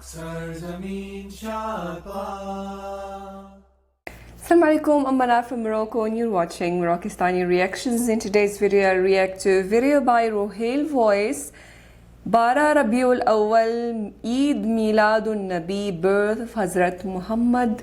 سرزمین شادباغ. Assalamu alaikum, I'm Manal from Morocco and you're watching Moroccistani Reactions. In today's video, I react to a video by Rohail Voice, 12 Rabiul Awwal, Eid Miladun Nabi, birth of Hazrat Muhammad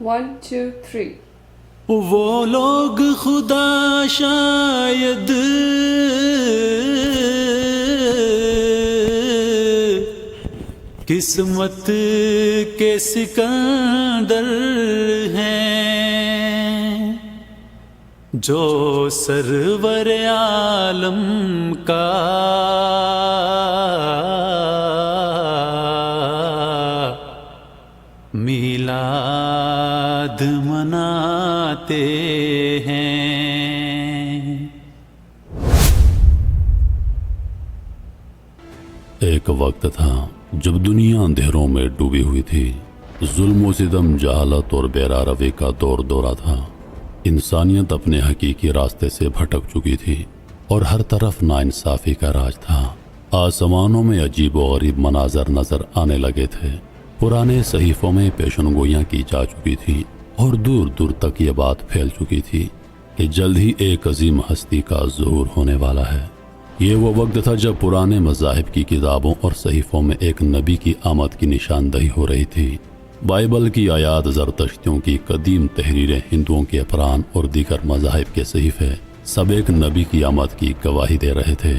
1, 2, 3. وہ لوگ خدا شاید قسمت کے سکندر ہیں جو سرور عالم کا میلاد مناتے ہیں. ایک وقت تھا جب دنیا اندھیروں میں ڈوبی ہوئی تھی. ظلم و ستم، جہالت اور بے روی کا دور دورہ تھا. انسانیت اپنے حقیقی راستے سے بھٹک چکی تھی اور ہر طرف ناانصافی کا راج تھا. آسمانوں میں عجیب و غریب مناظر نظر آنے لگے تھے. پرانے صحیفوں میں پیشن گوئیاں کی جا چکی تھی اور دور دور تک یہ بات پھیل چکی تھی کہ جلد ہی ایک عظیم ہستی کا ظہور ہونے والا ہے. یہ وہ وقت تھا جب پرانے مذاہب کی کتابوں اور صحیفوں میں ایک نبی کی آمد کی نشاندہی ہو رہی تھی. بائبل کی آیات، زرتشتیوں کی قدیم تحریریں، ہندوؤں کے قرآن اور دیگر مذاہب کے صحیفے سب ایک نبی کی آمد کی گواہی دے رہے تھے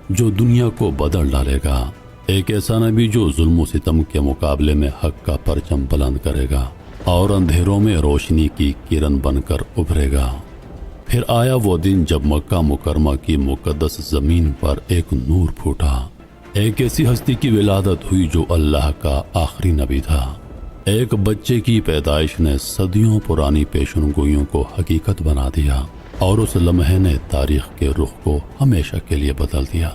جو دنیا کو بدل ڈالے گا. ایک ایسا نبی جو ظلم و ستم کے مقابلے میں حق کا پرچم بلند کرے گا اور اندھیروں میں روشنی کی کرن بن کر ابھرے گا. پھر آیا وہ دن جب مکہ مکرمہ کی مقدس زمین پر ایک نور پھوٹا. ایک ایسی ہستی کی ولادت ہوئی جو اللہ کا آخری نبی تھا. ایک بچے کی پیدائش نے صدیوں پرانی پیشن گوئیوں کو حقیقت بنا دیا اور اس لمحے نے تاریخ کے رخ کو ہمیشہ کے لیے بدل دیا.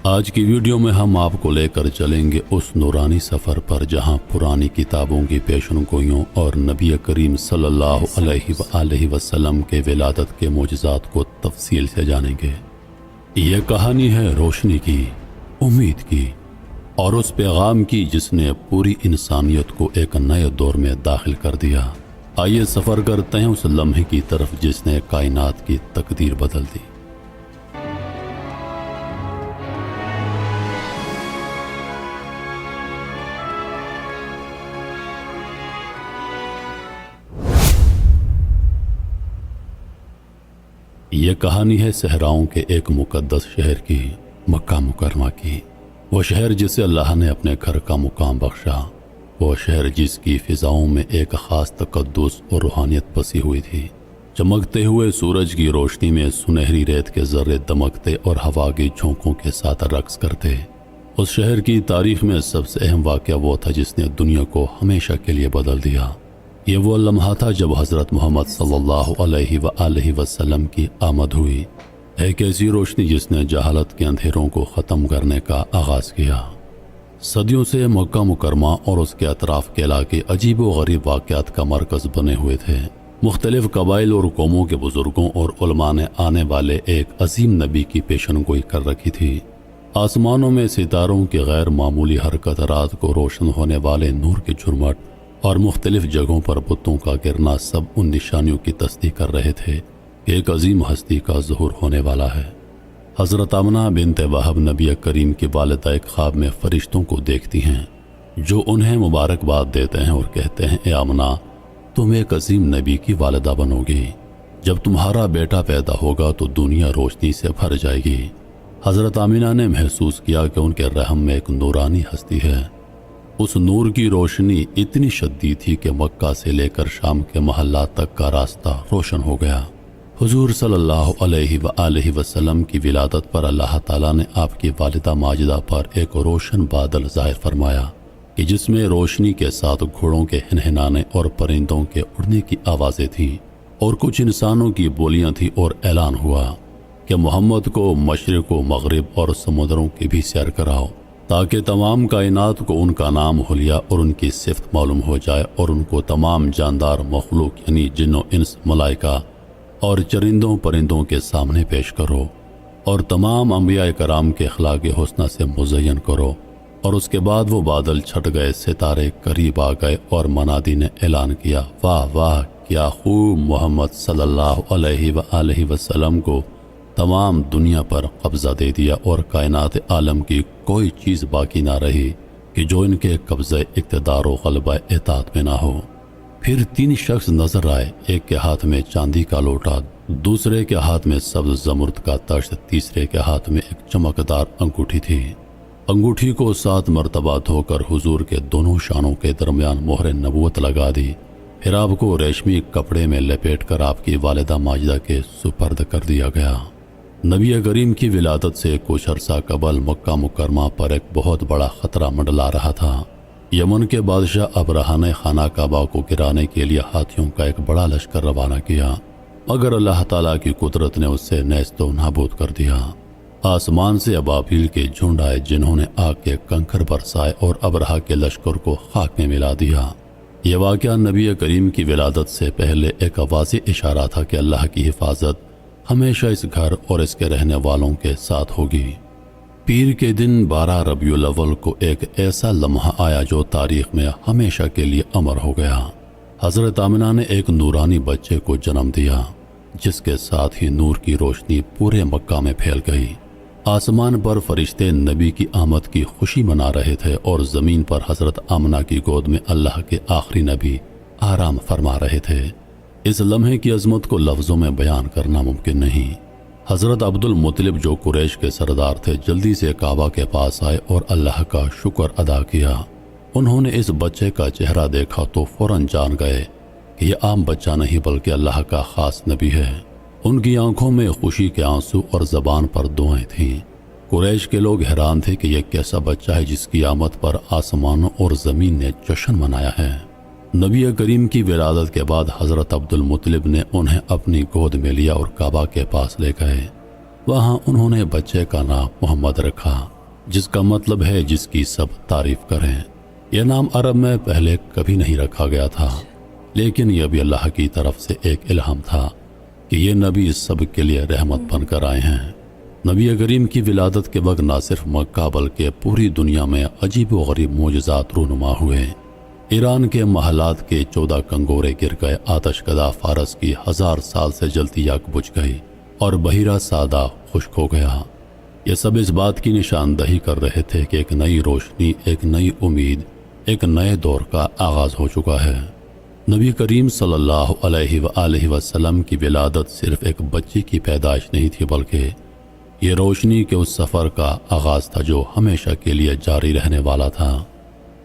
آج کی ویڈیو میں ہم آپ کو لے کر چلیں گے اس نورانی سفر پر جہاں پرانی کتابوں کی پیشن گوئیوں اور نبی کریم صلی اللہ علیہ وآلہ وسلم کے ولادت کے معجزات کو تفصیل سے جانیں گے. یہ کہانی ہے روشنی کی، امید کی اور اس پیغام کی جس نے پوری انسانیت کو ایک نئے دور میں داخل کر دیا. آئیے سفر کرتے ہیں اس لمحے کی طرف جس نے کائنات کی تقدیر بدل دی. یہ کہانی ہے صحراؤں کے ایک مقدس شہر کی، مکہ مکرمہ کی. وہ شہر جسے اللہ نے اپنے گھر کا مقام بخشا. وہ شہر جس کی فضاؤں میں ایک خاص تقدس اور روحانیت بسی ہوئی تھی. چمکتے ہوئے سورج کی روشنی میں سنہری ریت کے ذرے دمکتے اور ہوا کی جھونکوں کے ساتھ رقص کرتے. اس شہر کی تاریخ میں سب سے اہم واقعہ وہ تھا جس نے دنیا کو ہمیشہ کے لیے بدل دیا. یہ وہ لمحہ تھا جب حضرت محمد صلی اللہ علیہ وآلہ وسلم کی آمد ہوئی. ایک ایسی روشنی جس نے جہالت کے اندھیروں کو ختم کرنے کا آغاز کیا. صدیوں سے مکہ مکرمہ اور اس کے اطراف کے علاقے عجیب و غریب واقعات کا مرکز بنے ہوئے تھے. مختلف قبائل اور قوموں کے بزرگوں اور علماء نے آنے والے ایک عظیم نبی کی پیشن گوئی کر رکھی تھی. آسمانوں میں ستاروں کی غیر معمولی حرکت، رات کو روشن ہونے والے نور کی جھرمٹ اور مختلف جگہوں پر بتوں کا گرنا سب ان نشانیوں کی تصدیق کر رہے تھے کہ ایک عظیم ہستی کا ظہور ہونے والا ہے. حضرت آمنہ بنت وہب نبی کریم کی والدہ ایک خواب میں فرشتوں کو دیکھتی ہیں جو انہیں مبارکباد دیتے ہیں اور کہتے ہیں، اے آمنہ، تم ایک عظیم نبی کی والدہ بنو گی. جب تمہارا بیٹا پیدا ہوگا تو دنیا روشنی سے بھر جائے گی. حضرت آمنہ نے محسوس کیا کہ ان کے رحم میں ایک نورانی ہستی ہے. اس نور کی روشنی اتنی شدید تھی کہ مکہ سے لے کر شام کے محلات تک کا راستہ روشن ہو گیا. حضور صلی اللہ علیہ وآلہ وسلم کی ولادت پر اللہ تعالیٰ نے آپ کی والدہ ماجدہ پر ایک روشن بادل ظاہر فرمایا کہ جس میں روشنی کے ساتھ گھوڑوں کے ہنہنانے اور پرندوں کے اڑنے کی آوازیں تھیں اور کچھ انسانوں کی بولیاں تھیں، اور اعلان ہوا کہ محمد کو مشرق و مغرب اور سمندروں کی بھی سیر کراؤ تاکہ تمام کائنات کو ان کا نام حلیہ اور ان کی صفت معلوم ہو جائے، اور ان کو تمام جاندار مخلوق یعنی جن و انس، ملائکہ اور چرندوں پرندوں کے سامنے پیش کرو، اور تمام انبیاء کرام کے اخلاق حسنہ سے مزین کرو۔ اور اس کے بعد وہ بادل چھٹ گئے، ستارے قریب آ گئے، اور منادی نے اعلان کیا، واہ واہ، کیا خوب! محمد صلی اللہ علیہ وآلہ وسلم کو تمام دنیا پر قبضہ دے دیا، اور کائنات عالم کی کوئی چیز باقی نہ رہی کہ جو ان کے قبضہ اقتدار و غلبہ اطاعت میں نہ ہو۔ پھر 3 شخص نظر آئے، ایک کے ہاتھ میں چاندی کا لوٹا، دوسرے کے ہاتھ میں سبز زمرد کا تشت، تیسرے کے ہاتھ میں ایک چمکدار انگوٹھی تھی۔ انگوٹھی کو 7 مرتبہ دھو کر حضور کے دونوں شانوں کے درمیان مہر نبوت لگا دی، پھر آپ کو ریشمی کپڑے میں لپیٹ کر آپ کی والدہ ماجدہ کے سپرد کر دیا گیا۔ نبی کریم کی ولادت سے کچھ عرصہ قبل مکہ مکرمہ پر ایک بہت بڑا خطرہ منڈلا رہا تھا۔ یمن کے بادشاہ ابرہہ نے خانہ کعبہ کو گرانے کے لیے ہاتھیوں کا ایک بڑا لشکر روانہ کیا، مگر اللہ تعالیٰ کی قدرت نے اس سے نیست و نابود کر دیا۔ آسمان سے ابابیل کے جھنڈ آئے، جنہوں نے آگ کے کنکر برسائے اور ابرہہ کے لشکر کو خاک میں ملا دیا۔ یہ واقعہ نبی کریم کی ولادت سے پہلے ایک واضح اشارہ تھا کہ اللہ کی حفاظت ہمیشہ اس گھر اور اس کے رہنے والوں کے ساتھ ہوگی۔ پیر کے دن 12 ربیع الاول کو ایک ایسا لمحہ آیا جو تاریخ میں ہمیشہ کے لیے امر ہو گیا۔ حضرت آمنہ نے ایک نورانی بچے کو جنم دیا، جس کے ساتھ ہی نور کی روشنی پورے مکہ میں پھیل گئی۔ آسمان پر فرشتے نبی کی آمد کی خوشی منا رہے تھے، اور زمین پر حضرت آمنہ کی گود میں اللہ کے آخری نبی آرام فرما رہے تھے۔ اس لمحے کی عظمت کو لفظوں میں بیان کرنا ممکن نہیں۔ حضرت عبد المطلب جو قریش کے سردار تھے، جلدی سے کعبہ کے پاس آئے اور اللہ کا شکر ادا کیا۔ انہوں نے اس بچے کا چہرہ دیکھا تو فوراً جان گئے کہ یہ عام بچہ نہیں بلکہ اللہ کا خاص نبی ہے۔ ان کی آنکھوں میں خوشی کے آنسو اور زبان پر دعائیں تھیں۔ قریش کے لوگ حیران تھے کہ یہ کیسا بچہ ہے جس کی آمد پر آسمانوں اور زمین نے جشن منایا ہے۔ نبی کریم کی ولادت کے بعد حضرت عبد المطلب نے انہیں اپنی گود میں لیا اور کعبہ کے پاس لے گئے۔ وہاں انہوں نے بچے کا نام محمد رکھا، جس کا مطلب ہے جس کی سب تعریف کریں۔ یہ نام عرب میں پہلے کبھی نہیں رکھا گیا تھا، لیکن یہ بھی اللہ کی طرف سے ایک الہام تھا کہ یہ نبی سب کے لیے رحمت بن کر آئے ہیں۔ نبی کریم کی ولادت کے وقت نہ صرف مکہ بلکہ پوری دنیا میں عجیب و غریب معجزات رونما ہوئے۔ ایران کے محلات کے 14 کنگورے گر گئے، آتش کدہ فارس کی 1000 سال سے جلتی آگ بجھ گئی، اور بحیرہ سادہ خشک ہو گیا۔ یہ سب اس بات کی نشاندہی کر رہے تھے کہ ایک نئی روشنی، ایک نئی امید، ایک نئے دور کا آغاز ہو چکا ہے۔ نبی کریم صلی اللہ علیہ وآلہ وسلم کی ولادت صرف ایک بچی کی پیدائش نہیں تھی، بلکہ یہ روشنی کے اس سفر کا آغاز تھا جو ہمیشہ کے لیے جاری رہنے والا تھا۔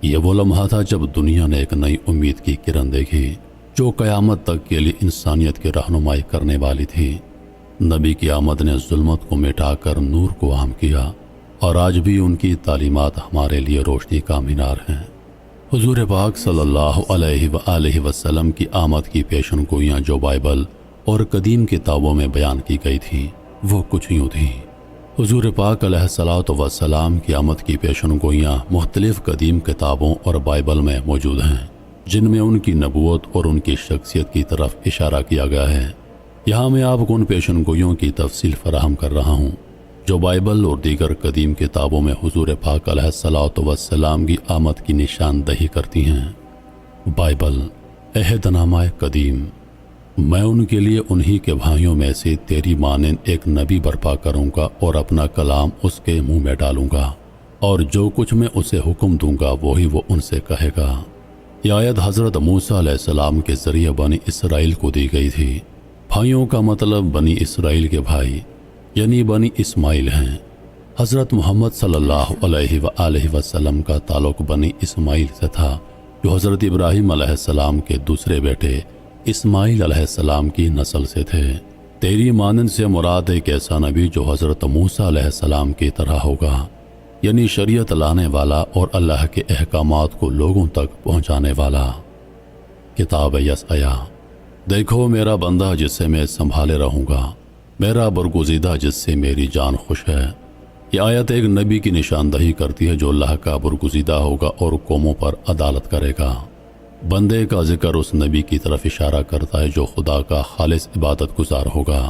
یہ وہ لمحہ تھا جب دنیا نے ایک نئی امید کی کرن دیکھی جو قیامت تک کے لیے انسانیت کی رہنمائی کرنے والی تھی۔ نبی کی آمد نے ظلمت کو مٹا کر نور کو عام کیا، اور آج بھی ان کی تعلیمات ہمارے لیے روشنی کا مینار ہیں۔ حضور پاک صلی اللہ علیہ وآلہ وسلم کی آمد کی پیشن گوئیاں جو بائبل اور قدیم کتابوں میں بیان کی گئی تھی، وہ کچھ یوں تھی۔ حضور پاک علیہ الصلوۃ والسلام کی آمد کی پیشن گوئیاں مختلف قدیم کتابوں اور بائبل میں موجود ہیں، جن میں ان کی نبوت اور ان کی شخصیت کی طرف اشارہ کیا گیا ہے۔ یہاں میں آپ کو ان پیشن گوئیوں کی تفصیل فراہم کر رہا ہوں جو بائبل اور دیگر قدیم کتابوں میں حضور پاک علیہ الصلوۃ والسلام کی آمد کی نشاندہی کرتی ہیں۔ بائبل، عہد نامہ قدیم: میں ان کے لیے انہی کے بھائیوں میں سے تیری مانند ایک نبی برپا کروں گا، اور اپنا کلام اس کے منہ میں ڈالوں گا، اور جو کچھ میں اسے حکم دوں گا وہی وہ ان سے کہے گا۔ یہ آیت حضرت موسیٰ علیہ السلام کے ذریعے بنی اسرائیل کو دی گئی تھی۔ بھائیوں کا مطلب بنی اسرائیل کے بھائی یعنی بنی اسماعیل ہیں۔ حضرت محمد صلی اللہ علیہ وآلہ وسلم کا تعلق بنی اسماعیل سے تھا، جو حضرت ابراہیم علیہ السلام کے دوسرے بیٹے اسماعیل علیہ السلام کی نسل سے تھے۔ تیری مانند سے مراد ایک ایسا نبی جو حضرت موسیٰ علیہ السلام کی طرح ہوگا، یعنی شریعت لانے والا اور اللہ کے احکامات کو لوگوں تک پہنچانے والا۔ کتاب یسعیا: دیکھو میرا بندہ جس سے میں سنبھالے رہوں گا، میرا برگزیدہ جس سے میری جان خوش ہے۔ یہ آیت ایک نبی کی نشاندہی کرتی ہے جو اللہ کا برگزیدہ ہوگا اور قوموں پر عدالت کرے گا۔ بندے کا ذکر اس نبی کی طرف اشارہ کرتا ہے جو خدا کا خالص عبادت گزار ہوگا۔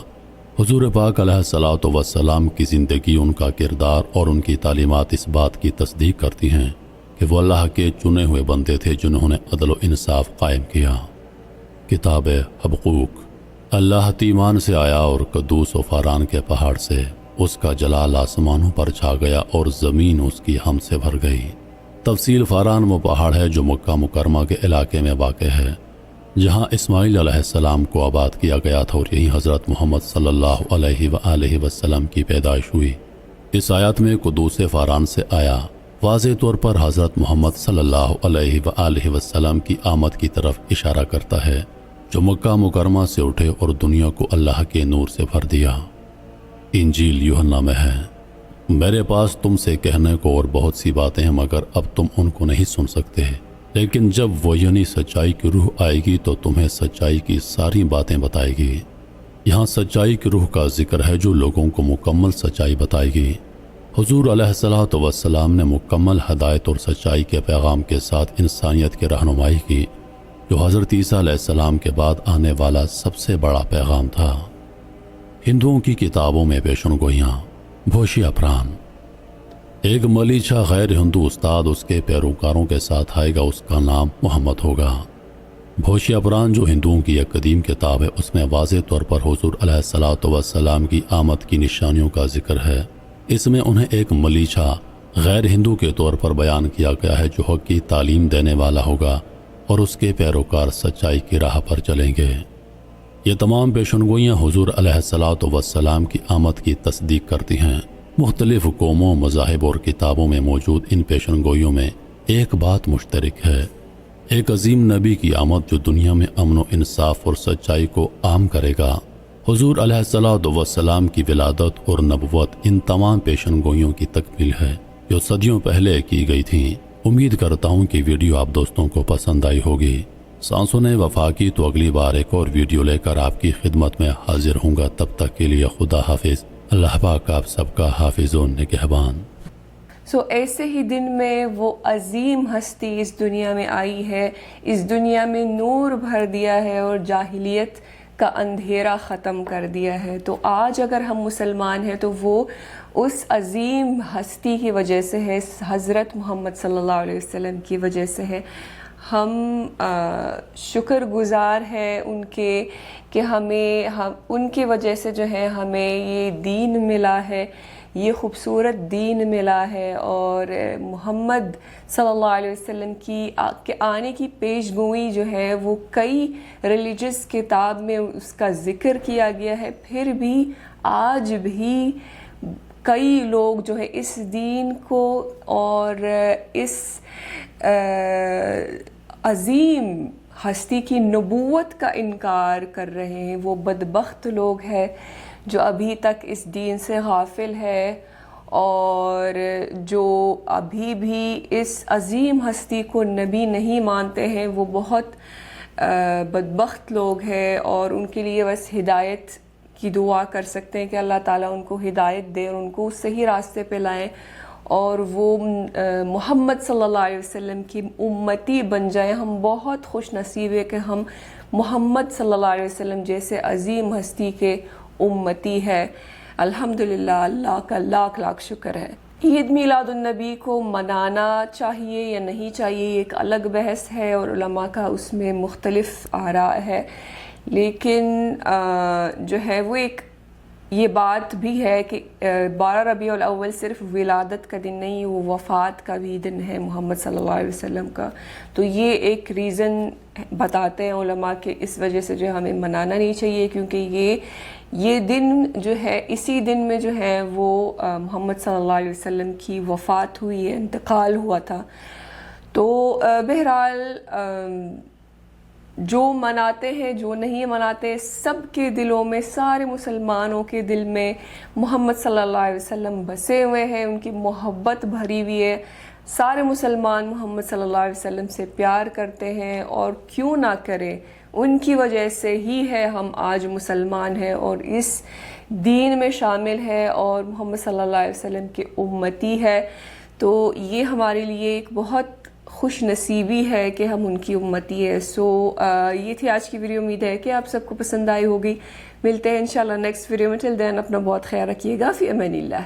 حضور پاک علیہ الصلوۃ والسلام کی زندگی، ان کا کردار اور ان کی تعلیمات اس بات کی تصدیق کرتی ہیں کہ وہ اللہ کے چنے ہوئے بندے تھے جنہوں نے عدل و انصاف قائم کیا۔ کتاب حبقوق۔ اللہ تیمان سے آیا اور قدوس و فاران کے پہاڑ سے، اس کا جلال آسمانوں پر چھا گیا اور زمین اس کی ہم سے بھر گئی۔ تفصیل فاران وہ پہاڑ ہے جو مکہ مکرمہ کے علاقے میں واقع ہے، جہاں اسماعیل علیہ السلام کو آباد کیا گیا تھا، اور یہیں حضرت محمد صلی اللہ علیہ وآلہ وسلم کی پیدائش ہوئی۔ اس آیات میں قدوس فاران سے آیا واضح طور پر حضرت محمد صلی اللہ علیہ وآلہ وسلم کی آمد کی طرف اشارہ کرتا ہے، جو مکہ مکرمہ سے اٹھے اور دنیا کو اللہ کے نور سے بھر دیا۔ انجیل یوحنا میں ہے، میرے پاس تم سے کہنے کو اور بہت سی باتیں ہیں، مگر اب تم ان کو نہیں سن سکتے، لیکن جب وہ یعنی سچائی کی روح آئے گی تو تمہیں سچائی کی ساری باتیں بتائے گی۔ یہاں سچائی کی روح کا ذکر ہے جو لوگوں کو مکمل سچائی بتائے گی۔ حضور علیہ الصلوۃ والسلام نے مکمل ہدایت اور سچائی کے پیغام کے ساتھ انسانیت کی رہنمائی کی، جو حضرت عیسیٰ علیہ السلام کے بعد آنے والا سب سے بڑا پیغام تھا۔ ہندوؤں کی کتابوں میں پیشن گوئیاں۔ بھوشیا پران۔ ایک ملیچھا غیر ہندو استاد اس کے پیروکاروں کے ساتھ آئے گا، اس کا نام محمد ہوگا۔ بھوشیا پران جو ہندوؤں کی ایک قدیم کتاب ہے، اس میں واضح طور پر حضور علیہ الصلوۃ والسلام کی آمد کی نشانیوں کا ذکر ہے۔ اس میں انہیں ایک ملیچھا غیر ہندو کے طور پر بیان کیا گیا ہے جو حق کی تعلیم دینے والا ہوگا اور اس کے پیروکار سچائی کی راہ پر چلیں گے۔ یہ تمام پیشنگوئیاں حضور علیہ الصلوۃ والسلام کی آمد کی تصدیق کرتی ہیں۔ مختلف قوموں، مذاہب اور کتابوں میں موجود ان پیشنگوئیوں میں ایک بات مشترک ہے، ایک عظیم نبی کی آمد جو دنیا میں امن و انصاف اور سچائی کو عام کرے گا۔ حضور علیہ الصلوۃ والسلام کی ولادت اور نبوت ان تمام پیشنگوئیوں کی تکمیل ہے جو صدیوں پہلے کی گئی تھیں۔ امید کرتا ہوں کہ ویڈیو آپ دوستوں کو پسند آئی ہوگی۔ سانسوں نے وفا کی تو اگلی بار ایک اور ویڈیو لے کر آپ کی خدمت میں حاضر ہوں گا۔ تب تک کے لیے خدا حافظ۔ اللہ پاک آپ سب کا حافظ و نگہبان۔ ایسے ہی دن میں وہ عظیم ہستی اس دنیا میں آئی ہے، اس دنیا میں نور بھر دیا ہے اور جاہلیت کا اندھیرا ختم کر دیا ہے۔ تو آج اگر ہم مسلمان ہیں تو وہ اس عظیم ہستی کی وجہ سے ہے، حضرت محمد صلی اللہ علیہ وسلم کی وجہ سے ہے۔ ہم شکر گزار ہیں ان کے کہ ان کی وجہ سے جو ہے ہمیں یہ دین ملا ہے، یہ خوبصورت دین ملا ہے، اور محمد صلی اللہ علیہ وسلم کے آنے کی پیش گوئی جو ہے وہ کئی ریلیجس کتاب میں اس کا ذکر کیا گیا ہے۔ پھر بھی آج بھی کئی لوگ جو ہے اس دین کو اور اس عظیم ہستی کی نبوت کا انکار کر رہے ہیں۔ وہ بدبخت لوگ ہیں جو ابھی تک اس دین سے غافل ہے اور جو ابھی بھی اس عظیم ہستی کو نبی نہیں مانتے ہیں، وہ بہت بدبخت لوگ ہیں، اور ان کے لیے بس ہدایت کی دعا کر سکتے ہیں کہ اللہ تعالیٰ ان کو ہدایت دے اور ان کو صحیح راستے پہ لائیں، اور وہ محمد صلی اللہ علیہ وسلم کی امتی بن جائیں۔ ہم بہت خوش نصیب ہے کہ ہم محمد صلی اللہ علیہ وسلم جیسے عظیم ہستی کے امتی ہے۔ الحمدللہ، اللہ کا لاکھ لاکھ شکر ہے۔ عید میلاد النبی کو منانا چاہیے یا نہیں چاہیے یہ ایک الگ بحث ہے، اور علماء کا اس میں مختلف آراء ہے، لیکن جو ہے وہ ایک یہ بات بھی ہے کہ 12 ربیع الاول صرف ولادت کا دن نہیں، وہ وفات کا بھی دن ہے محمد صلی اللہ علیہ وسلم کا۔ تو یہ ایک ریزن بتاتے ہیں علماء کہ اس وجہ سے جو ہمیں منانا نہیں چاہیے، کیونکہ یہ دن جو ہے اسی دن میں جو ہے وہ محمد صلی اللہ علیہ وسلم کی وفات ہوئی ہے، انتقال ہوا تھا۔ تو بہرحال جو مناتے ہیں جو نہیں مناتے، سب کے دلوں میں، سارے مسلمانوں کے دل میں محمد صلی اللہ علیہ وسلم بسے ہوئے ہیں، ان کی محبت بھری ہوئی ہے۔ سارے مسلمان محمد صلی اللہ علیہ وسلم سے پیار کرتے ہیں، اور کیوں نہ کریں، ان کی وجہ سے ہی ہے ہم آج مسلمان ہیں اور اس دین میں شامل ہیں اور محمد صلی اللہ علیہ وسلم کے امتی ہے. تو یہ ہمارے لیے ایک بہت خوش نصیبی ہے کہ ہم ان کی امتی ہے. سو یہ تھی آج کی ویڈیو. امید ہے کہ آپ سب کو پسند آئی ہوگی. ملتے ہیں انشاءاللہ نیکسٹ ویڈیو میں. ٹل دین اپنا بہت خیال رکھیے گا. فی امان اللہ.